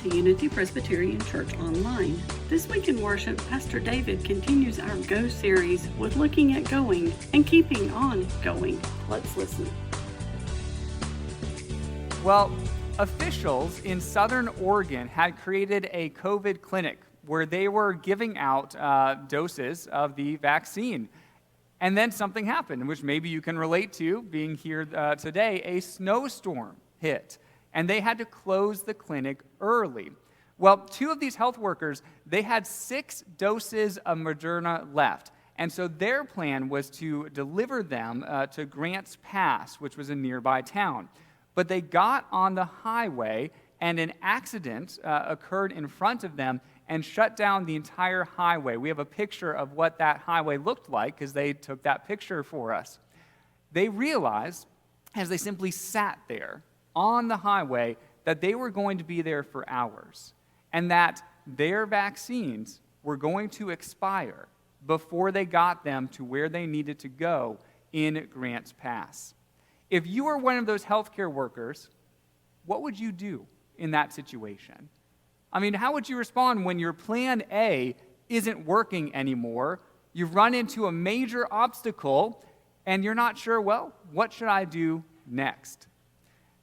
to Unity Presbyterian Church Online. This week in worship, Pastor David continues our Go series with looking at going and keeping on going. Let's listen. Well, officials in Southern Oregon had created a COVID clinic where they were giving out doses of the vaccine. And then something happened, which maybe you can relate to, being here today. A snowstorm hit, and they had to close the clinic early. Well, two of these health workers, they had 6 doses of Moderna left, and so their plan was to deliver them to Grants Pass, which was a nearby town. But they got on the highway, and an accident occurred in front of them and shut down the entire highway. We have a picture of what that highway looked like because they took that picture for us. They realized, as they simply sat there on the highway, that they were going to be there for hours and that their vaccines were going to expire before they got them to where they needed to go in Grants Pass. If you were one of those healthcare workers, what would you do in that situation? I mean, how would you respond when your plan A isn't working anymore? You've run into a major obstacle, and you're not sure, well, what should I do next?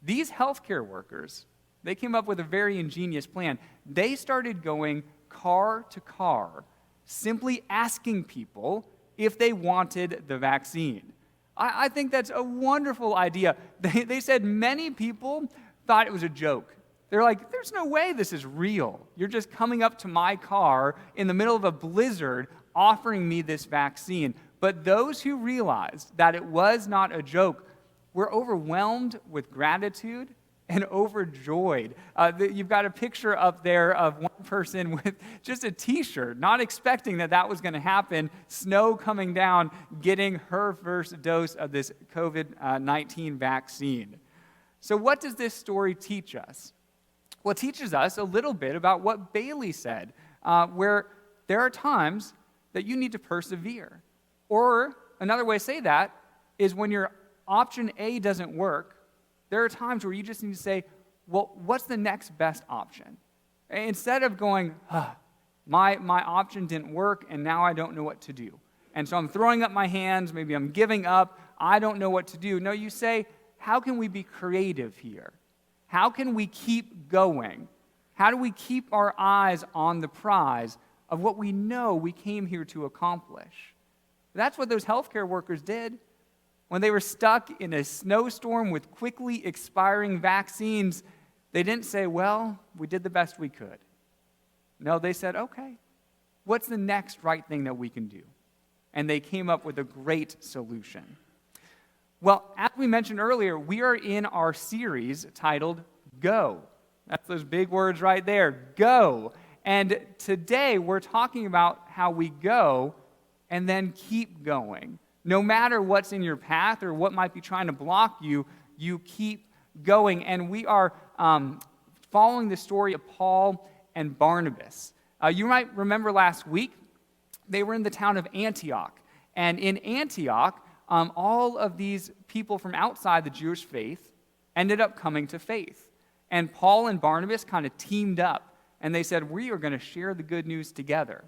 These healthcare workers, they came up with a very ingenious plan. They started going car to car, simply asking people if they wanted the vaccine. I think that's a wonderful idea. They said many people thought it was a joke. They're like, there's no way this is real. You're just coming up to my car in the middle of a blizzard offering me this vaccine. But those who realized that it was not a joke were overwhelmed with gratitude and overjoyed. You've got a picture up there of one person with just a t-shirt, not expecting that was going to happen, snow coming down, getting her first dose of this COVID-19 vaccine. So what does this story teach us? Well, it teaches us a little bit about what Bailey said, where there are times that you need to persevere. Or another way to say that is when your option A doesn't work, there are times where you just need to say, well, what's the next best option? Instead of going, my option didn't work, and now I don't know what to do. And so I'm throwing up my hands, maybe I'm giving up, I don't know what to do. No, you say, how can we be creative here? How can we keep going? How do we keep our eyes on the prize of what we know we came here to accomplish? That's what those healthcare workers did. When they were stuck in a snowstorm with quickly expiring vaccines, they didn't say, well, we did the best we could. No, they said, okay, what's the next right thing that we can do? And they came up with a great solution. Well, as we mentioned earlier, we are in our series titled Go. That's those big words right there, go. And today we're talking about how we go and then keep going. No matter what's in your path or what might be trying to block you, you keep going. And we are following the story of Paul and Barnabas. You might remember last week, they were in the town of Antioch. And in Antioch, all of these people from outside the Jewish faith ended up coming to faith. And Paul and Barnabas kind of teamed up, and they said, we are going to share the good news together.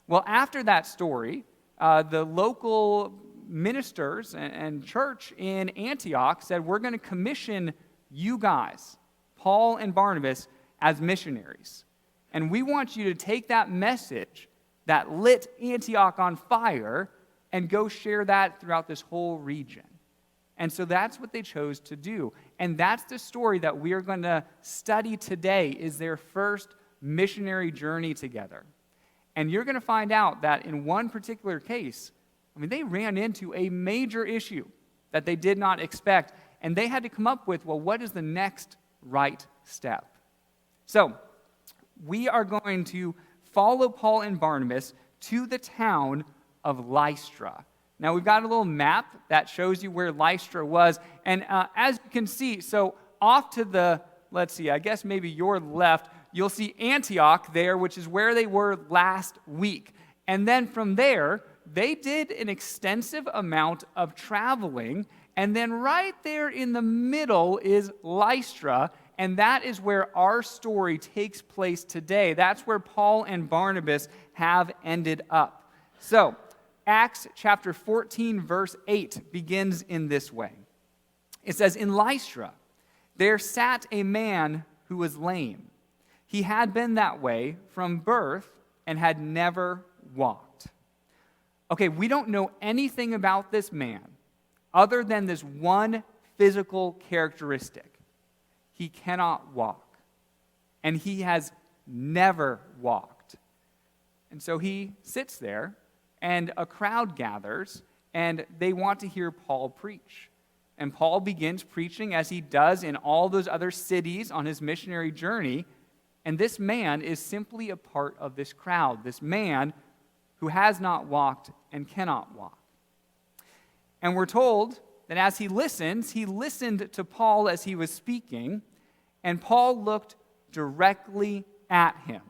Well, after that story, the local ministers and church in Antioch said, we're going to commission you guys, Paul and Barnabas, as missionaries. And we want you to take that message that lit Antioch on fire and go share that throughout this whole region. And so that's what they chose to do. And that's the story that we are going to study today, is their first missionary journey together. And you're going to find out that in one particular case, they ran into a major issue that they did not expect, and they had to come up with, well, what is the next right step? So we are going to follow Paul and Barnabas to the town of Lystra. Now, we've got a little map that shows you where Lystra was. And as you can see, so off to the, let's see, I guess maybe your left, you'll see Antioch there, which is where they were last week. And then from there, they did an extensive amount of traveling. And then right there in the middle is Lystra. And that is where our story takes place today. That's where Paul and Barnabas have ended up. So, Acts chapter 14, verse 8 begins in this way. It says, "In Lystra, there sat a man who was lame. He had been that way from birth and had never walked." Okay, we don't know anything about this man other than this one physical characteristic. He cannot walk, and he has never walked. And so he sits there, and a crowd gathers, and they want to hear Paul preach. And Paul begins preaching as he does in all those other cities on his missionary journey, and this man is simply a part of this crowd, this man who has not walked and cannot walk. And we're told that as he listened to Paul as he was speaking, and Paul looked directly at him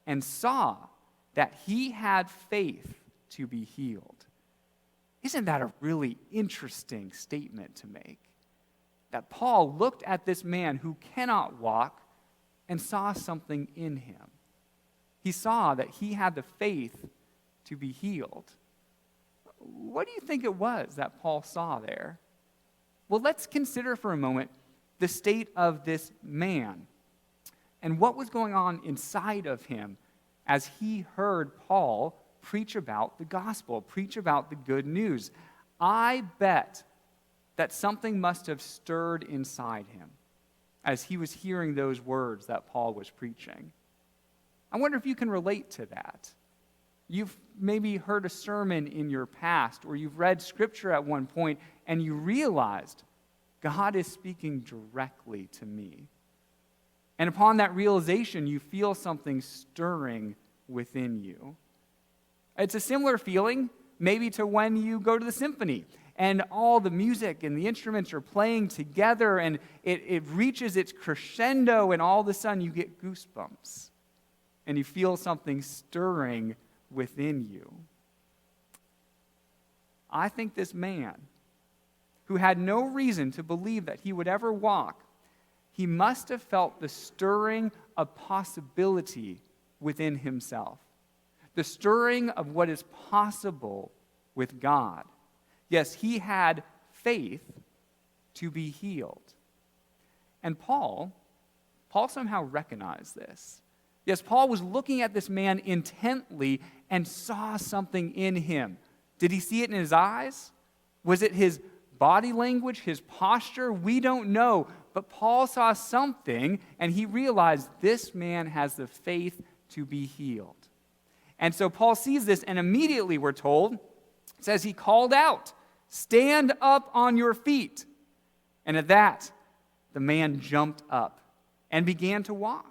and saw that he had faith to be healed. Isn't that a really interesting statement to make? That Paul looked at this man who cannot walk and saw something in him. He saw that he had the faith to be healed. What do you think it was that Paul saw there? Well, let's consider for a moment the state of this man and what was going on inside of him as he heard Paul preach about the gospel, preach about the good news. I bet that something must have stirred inside him as he was hearing those words that Paul was preaching. I wonder if you can relate to that. You've maybe heard a sermon in your past, or you've read scripture at one point, and you realized God is speaking directly to me. And upon that realization, you feel something stirring within you. It's a similar feeling maybe to when you go to the symphony and all the music and the instruments are playing together and it reaches its crescendo, and all of a sudden you get goosebumps and you feel something stirring within you. I think this man, who had no reason to believe that he would ever walk, he must have felt the stirring of possibility within himself. The stirring of what is possible with God. Yes, he had faith to be healed. And Paul somehow recognized this. Yes, Paul was looking at this man intently and saw something in him. Did he see it in his eyes? Was it his body language, his posture? We don't know. But Paul saw something, and he realized this man has the faith to be healed. And so Paul sees this, and immediately we're told, it says he called out, "Stand up on your feet." And at that, the man jumped up and began to walk.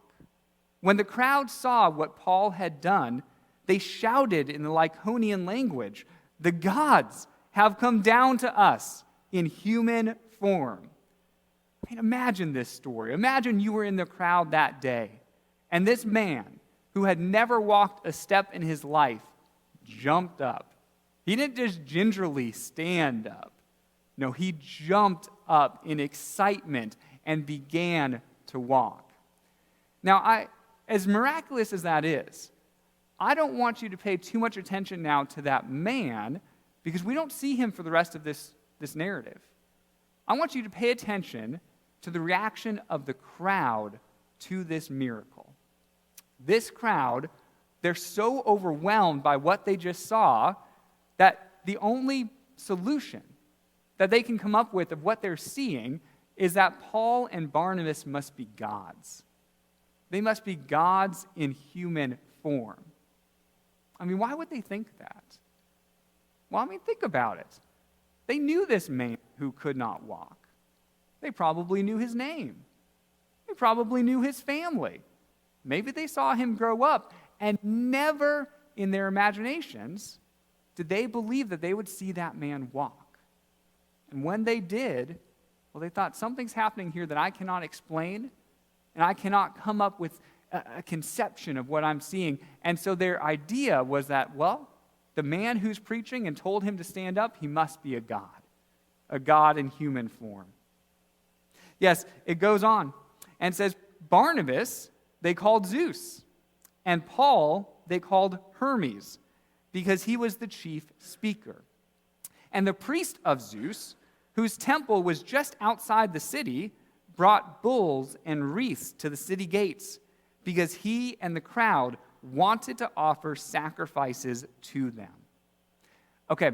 When the crowd saw what Paul had done, they shouted in the Lycaonian language, "The gods have come down to us in human form." I mean, imagine this story. Imagine you were in the crowd that day, and this man, who had never walked a step in his life, jumped up. He didn't just gingerly stand up. No, he jumped up in excitement and began to walk. Now, as miraculous as that is, I don't want you to pay too much attention now to that man, because we don't see him for the rest of this narrative. I want you to pay attention to the reaction of the crowd to this miracle. This crowd, they're so overwhelmed by what they just saw that the only solution that they can come up with of what they're seeing is that Paul and Barnabas must be gods. They must be gods in human form. I mean, why would they think that? Well, I mean, think about it. They knew this man who could not walk. They probably knew his name. They probably knew his family. Maybe they saw him grow up, and never in their imaginations did they believe that they would see that man walk. And when they did, well, they thought, something's happening here that I cannot explain, and I cannot come up with a conception of what I'm seeing. And so their idea was that, well, the man who's preaching and told him to stand up, he must be a God in human form. Yes, it goes on. and it says Barnabas they called Zeus, and Paul they called Hermes, because he was the chief speaker. And the priest of Zeus, whose temple was just outside the city, brought bulls and wreaths to the city gates, because he and the crowd wanted to offer sacrifices to them. Okay,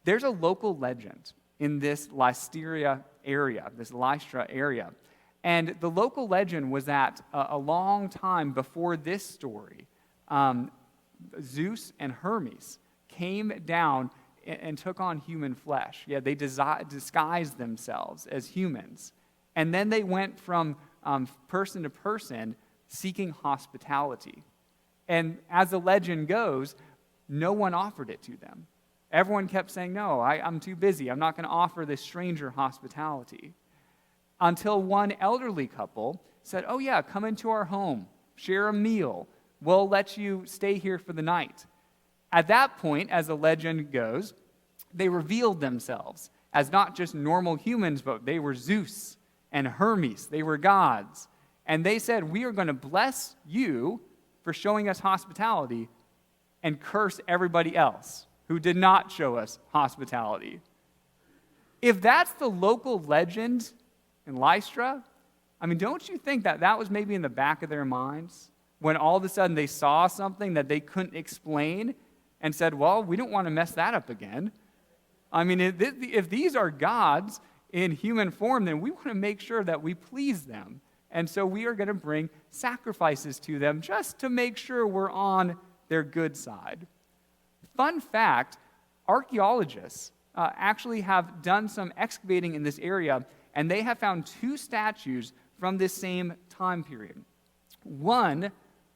there's a local legend in this Lystra area, and the local legend was that a long time before this story, Zeus and Hermes came down and took on human flesh. Yeah, they disguised themselves as humans. And then they went from person to person seeking hospitality. And as the legend goes, no one offered it to them. Everyone kept saying, no, I'm too busy. I'm not going to offer this stranger hospitality. Until one elderly couple said, oh yeah, come into our home, share a meal. We'll let you stay here for the night. At that point, as the legend goes, they revealed themselves as not just normal humans, but they were Zeus and Hermes. They were gods. And they said, we are going to bless you for showing us hospitality and curse everybody else who did not show us hospitality. If that's the local legend in Lystra, I mean, don't you think that that was maybe in the back of their minds when all of a sudden they saw something that they couldn't explain and said, well, we don't want to mess that up again. I mean, if these are gods in human form, then we want to make sure that we please them. And so we are going to bring sacrifices to them just to make sure we're on their good side. Fun fact, archaeologists actually have done some excavating in this area, and they have found 2 statues from this same time period. One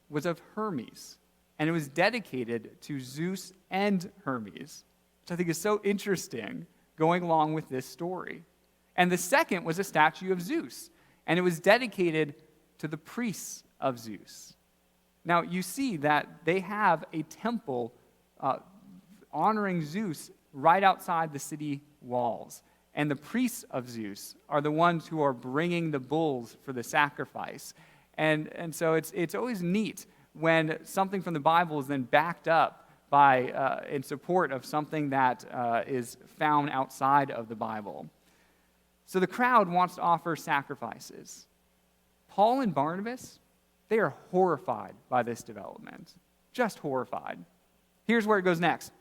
was of Hermes, and it was dedicated to Zeus and Hermes, which I think is so interesting going along with this story. And the second was a statue of Zeus, and it was dedicated to the priests of Zeus. Now, you see that they have a temple honoring Zeus right outside the city walls. And the priests of Zeus are the ones who are bringing the bulls for the sacrifice. And so it's always neat when something from the Bible is then backed up by in support of something that is found outside of the Bible. So the crowd wants to offer sacrifices. Paul and Barnabas, they are horrified by this development. Just horrified. Here's where it goes next.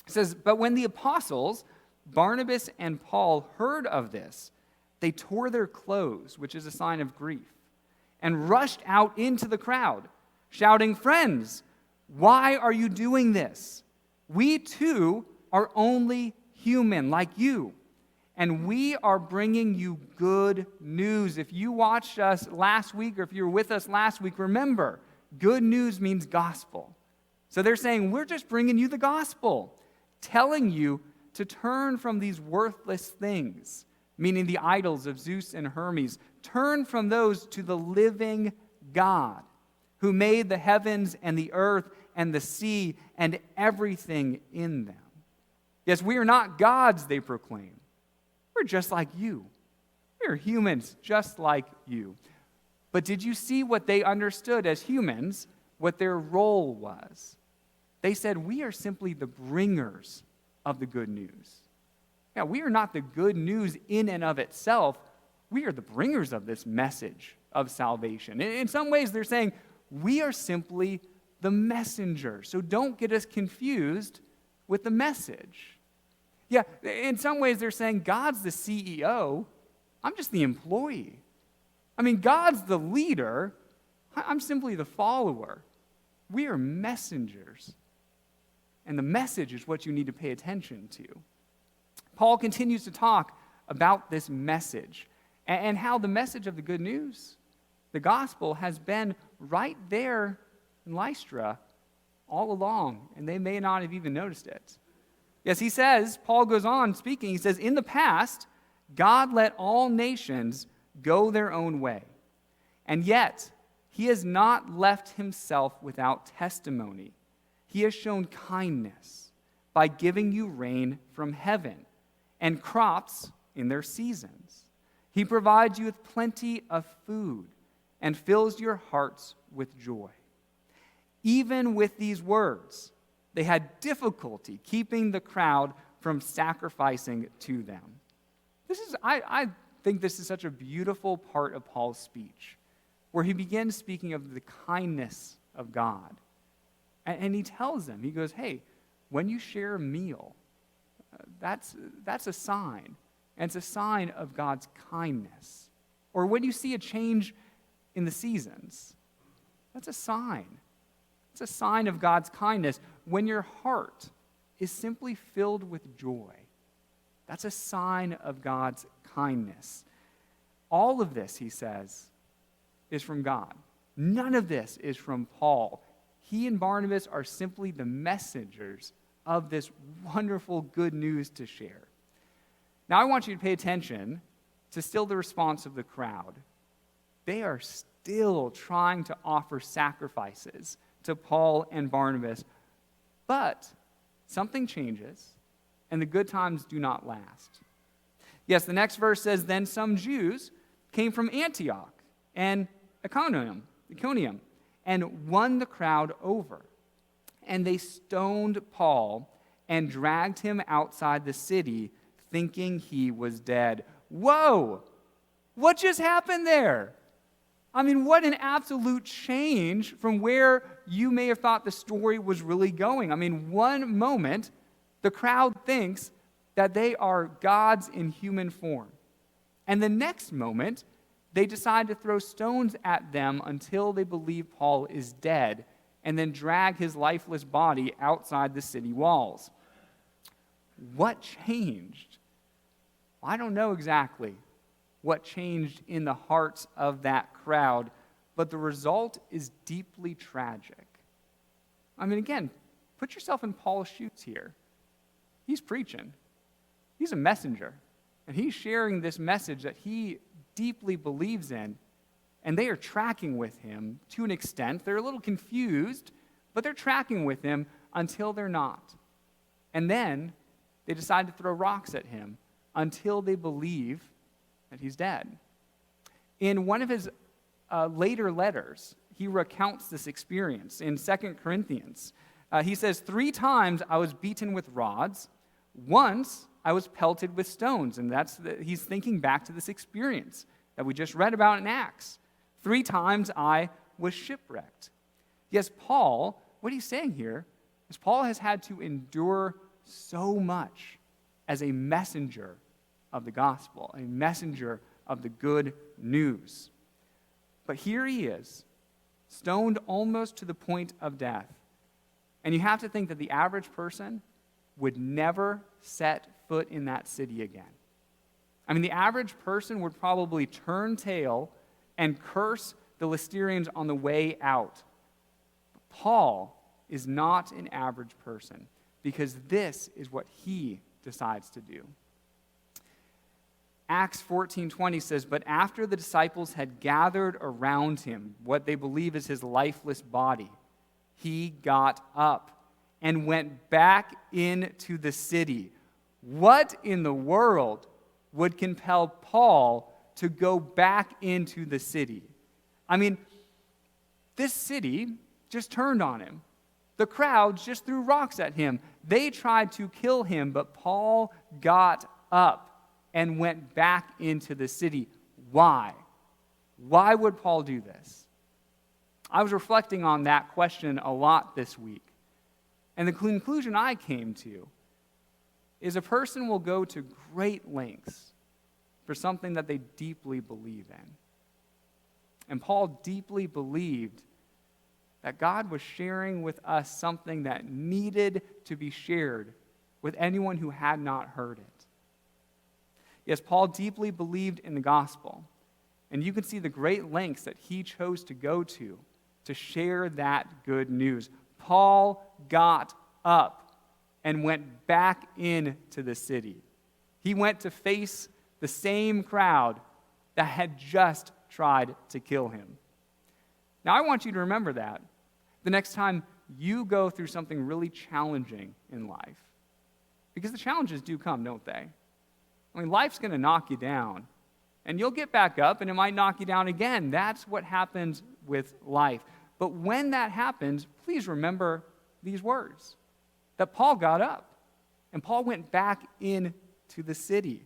It says, but when the apostles, Barnabas and Paul, heard of this, they tore their clothes, which is a sign of grief, and rushed out into the crowd, shouting, friends, why are you doing this? We too are only human like you, and we are bringing you good news. If you watched us last week, or if you were with us last week, remember, good news means gospel. So they're saying, we're just bringing you the gospel, telling you to turn from these worthless things, meaning the idols of Zeus and Hermes. Turn from those to the living God, who made the heavens and the earth and the sea and everything in them. Yes, we are not gods, they proclaim. We're just like you. We're humans just like you. But did you see what they understood as humans, what their role was? They said, we are simply the bringers of the good news. Yeah, we are not the good news in and of itself. We are the bringers of this message of salvation. In some ways, they're saying, we are simply the messenger. So don't get us confused with the message. Yeah, in some ways, they're saying, God's the CEO. I'm just the employee. I mean, God's the leader. I'm simply the follower. We are messengers. And the message is what you need to pay attention to. Paul continues to talk about this message and how the message of the good news, the gospel, has been right there in Lystra all along, and they may not have even noticed it. Yes, he says, Paul goes on speaking, he says, in the past, God let all nations go their own way, and yet he has not left himself without testimony. He has shown kindness by giving you rain from heaven and crops in their seasons. He provides you with plenty of food and fills your hearts with joy. Even with these words, they had difficulty keeping the crowd from sacrificing to them. I think this is such a beautiful part of Paul's speech, where he begins speaking of the kindness of God. And he tells them, he goes, hey, when you share a meal, that's a sign. And it's a sign of God's kindness. Or when you see a change in the seasons, that's a sign. It's a sign of God's kindness. When your heart is simply filled with joy, that's a sign of God's kindness. All of this, he says, is from God. None of this is from Paul. He and Barnabas are simply the messengers of this wonderful good news to share. Now, I want you to pay attention to still the response of the crowd. They are still trying to offer sacrifices to Paul and Barnabas, but something changes, and the good times do not last. Yes, the next verse says, then some Jews came from Antioch and Iconium, and won the crowd over. And they stoned Paul and dragged him outside the city, thinking he was dead. Whoa! What just happened there? I mean, what an absolute change from where you may have thought the story was really going. I mean, one moment, the crowd thinks that they are gods in human form. And the next moment, they decide to throw stones at them until they believe Paul is dead, and then drag his lifeless body outside the city walls. What changed? I don't know exactly what changed in the hearts of that crowd, but the result is deeply tragic. I mean, again, put yourself in Paul's shoes here. He's preaching. He's a messenger, and he's sharing this message that he deeply believes in, and they are tracking with him to an extent. They're a little confused, but they're tracking with him until they're not. And then they decide to throw rocks at him until they believe that he's dead. In one of his later letters, he recounts this experience in 2 Corinthians. He says, 3 times I was beaten with rods. Once I was pelted with stones. And he's thinking back to this experience that we just read about in Acts. 3 times I was shipwrecked. Yes, Paul, what he's saying here is Paul has had to endure so much as a messenger of the gospel, a messenger of the good news. But here he is, stoned almost to the point of death. And you have to think that the average person would never set foot in that city again. I mean, the average person would probably turn tail and curse the Lysterians on the way out. But Paul is not an average person, because this is what he decides to do. Acts 14:20 says, but after the disciples had gathered around him what they believe is his lifeless body, he got up and went back into the city. What in the world would compel Paul to go back into the city? I mean, this city just turned on him. The crowds just threw rocks at him. They tried to kill him, but Paul got up and went back into the city. Why? Why would Paul do this? I was reflecting on that question a lot this week. And the conclusion I came to is a person will go to great lengths for something that they deeply believe in. And Paul deeply believed that God was sharing with us something that needed to be shared with anyone who had not heard it. Yes, Paul deeply believed in the gospel, and you can see the great lengths that he chose to go to share that good news. Paul got up and went back into the city. He went to face the same crowd that had just tried to kill him. Now, I want you to remember that the next time you go through something really challenging in life. Because the challenges do come, don't they? I mean, life's going to knock you down. And you'll get back up, and it might knock you down again. That's what happens with life. But when that happens, please remember these words, that Paul got up, and Paul went back into the city.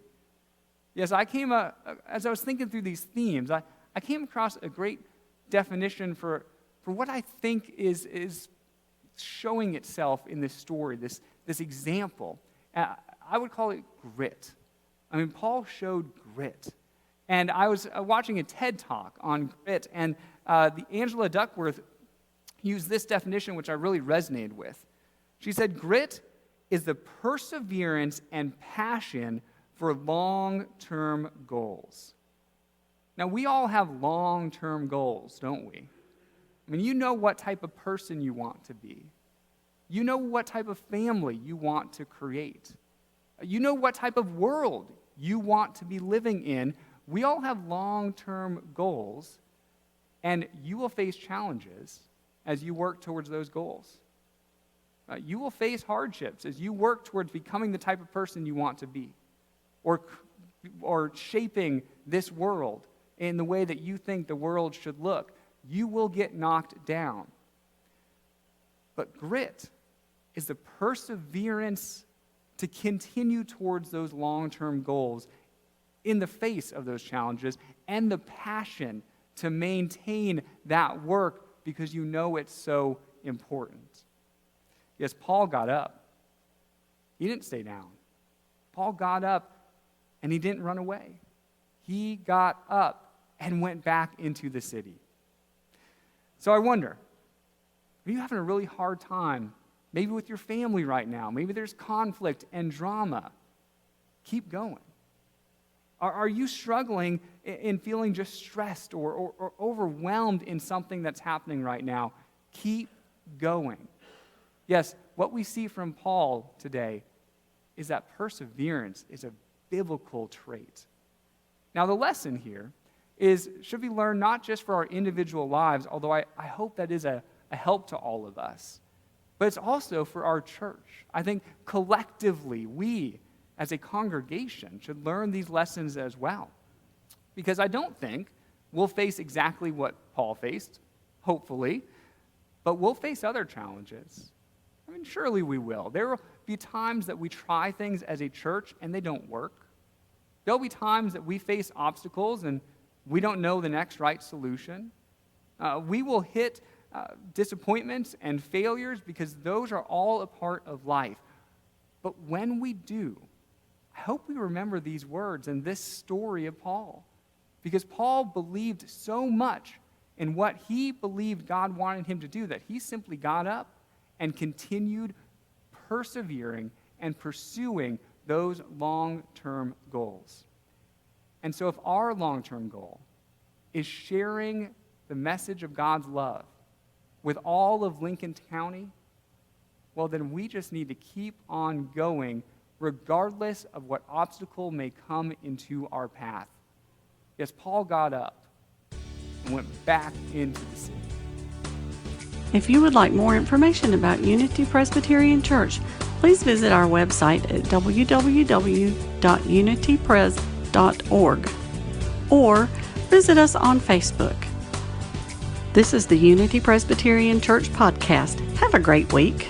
Yes, as I was thinking through these themes, I came across a great definition for what I think is showing itself in this story, this example. I would call it grit. I mean, Paul showed grit. And I was watching a TED Talk on grit, and the Angela Duckworth used this definition, which I really resonated with. She said, grit is the perseverance and passion for long-term goals. Now, we all have long-term goals, don't we? I mean, you know what type of person you want to be. You know what type of family you want to create. You know what type of world you want to be living in. We all have long-term goals, and you will face challenges as you work towards those goals. You will face hardships as you work towards becoming the type of person you want to be, or shaping this world in the way that you think the world should look. You will get knocked down. But grit is the perseverance to continue towards those long-term goals in the face of those challenges, and the passion to maintain that work because you know it's so important. Yes, Paul got up. He didn't stay down. Paul got up and he didn't run away. He got up and went back into the city. So I wonder, are you having a really hard time, maybe with your family right now? Maybe there's conflict and drama. Keep going. Are you struggling in feeling just stressed or overwhelmed in something that's happening right now? Keep going. Yes, what we see from Paul today is that perseverance is a biblical trait. Now, the lesson here should be learned not just for our individual lives, although I hope that is a help to all of us, but it's also for our church. I think collectively, we as a congregation should learn these lessons as well. Because I don't think we'll face exactly what Paul faced, hopefully, but we'll face other challenges. I mean, surely we will. There will be times that we try things as a church and they don't work. There'll be times that we face obstacles and we don't know the next right solution. We will hit disappointments and failures because those are all a part of life. But when we do, I hope we remember these words and this story of Paul, because Paul believed so much in what he believed God wanted him to do that he simply got up and continued persevering and pursuing those long-term goals. And so if our long-term goal is sharing the message of God's love with all of Lincoln County, well, then we just need to keep on going regardless of what obstacle may come into our path. Yes, Paul got up and went back into the city. If you would like more information about Unity Presbyterian Church, please visit our website at www.unitypres.org or visit us on Facebook. This is the Unity Presbyterian Church podcast. Have a great week.